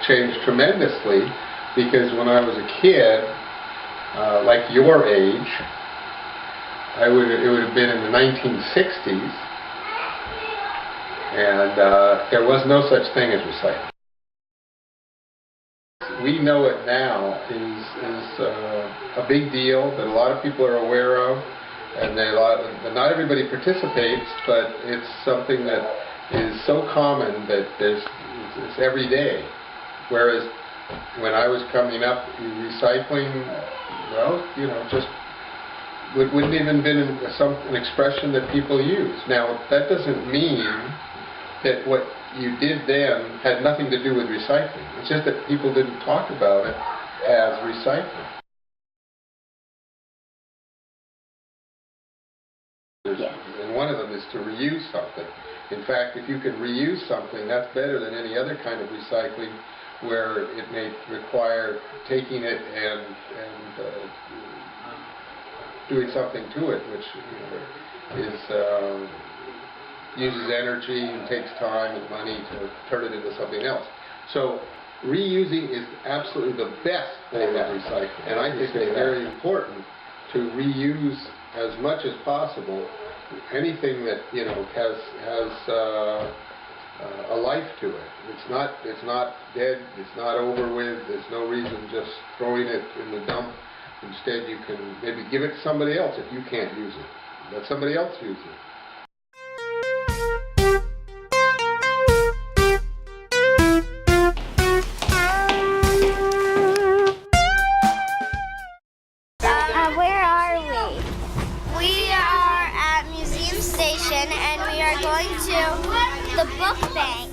changed tremendously, because when I was a kid, like your age, it would have been in the 1960s, and there was no such thing as recycling. We know it now is a big deal that a lot of people are aware of, and not everybody participates, but it's something that is so common that it's every day. Whereas when I was coming up, recycling, well, you know, just wouldn't even been an expression that people use. Now, that doesn't mean that what you did then had nothing to do with recycling. It's just that people didn't talk about it as recycling. Yes. And one of them is to reuse something. In fact, if you can reuse something, that's better than any other kind of recycling, where it may require taking it and doing something to it, which, you know, is uses energy and takes time and money to turn it into something else. So reusing is absolutely the best form of recycling, and I think it's very important to reuse as much as possible anything that, you know, has a life to it. It's not dead. It's not over with. There's no reason just throwing it in the dump. Instead, you can maybe give it to somebody else if you can't use it. Let somebody else use it. Where are we? We are at Museum Station, and we are going to the book bank.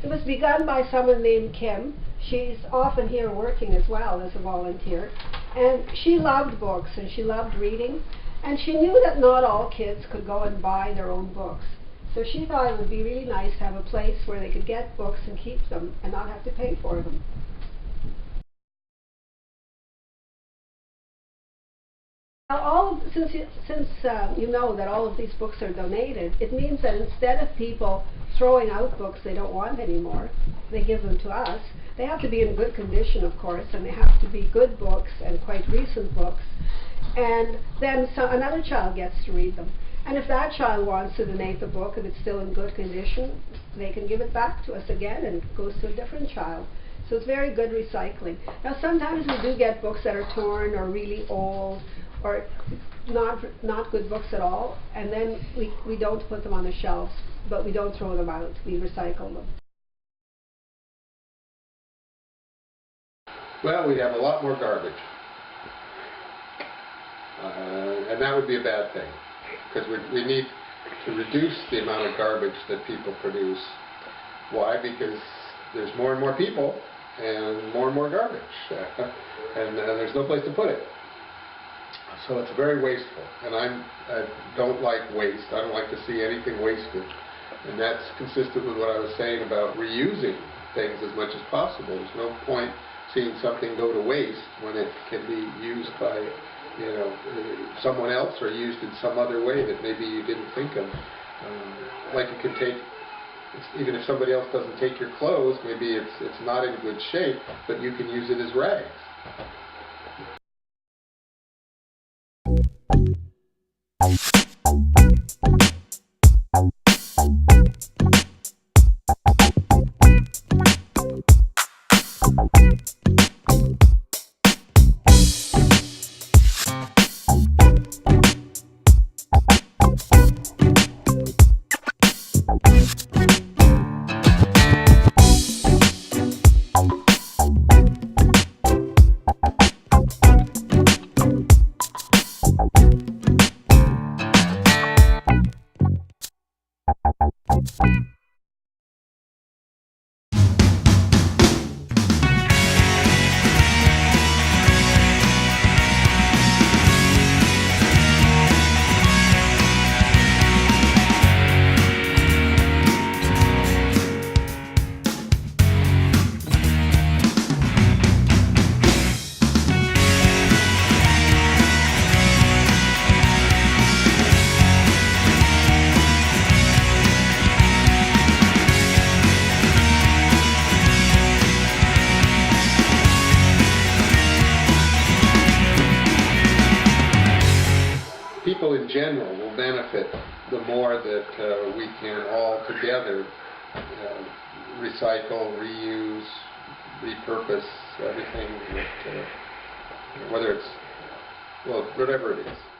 It was begun by someone named Kim. She's often here working as well as a volunteer. And she loved books and she loved reading. And she knew that not all kids could go and buy their own books. So she thought it would be really nice to have a place where they could get books and keep them and not have to pay for them. Now, since you know that all of these books are donated, it means that instead of people throwing out books they don't want anymore, they give them to us. They have to be in good condition, of course, and they have to be good books and quite recent books. And then another child gets to read them. And if that child wants to donate the book, if it's still in good condition, they can give it back to us again, and it goes to a different child. So it's very good recycling. Now, sometimes we do get books that are torn or really old, or not good books at all, and then we don't put them on the shelves, but we don't throw them out. We recycle them. Well, we'd have a lot more garbage, and that would be a bad thing, because we need to reduce the amount of garbage that people produce. Why? Because there's more and more people and more garbage, and there's no place to put it. So it's very wasteful, and I don't like waste. I don't like to see anything wasted, and that's consistent with what I was saying about reusing things as much as possible. There's no point seeing something go to waste when it can be used by, you know, someone else, or used in some other way that maybe you didn't think of. Like you can take, even if somebody else doesn't take your clothes, maybe it's not in good shape, but you can use it as rags. general will benefit the more that we can all together recycle, reuse, repurpose everything that, whether it's, well, whatever it is.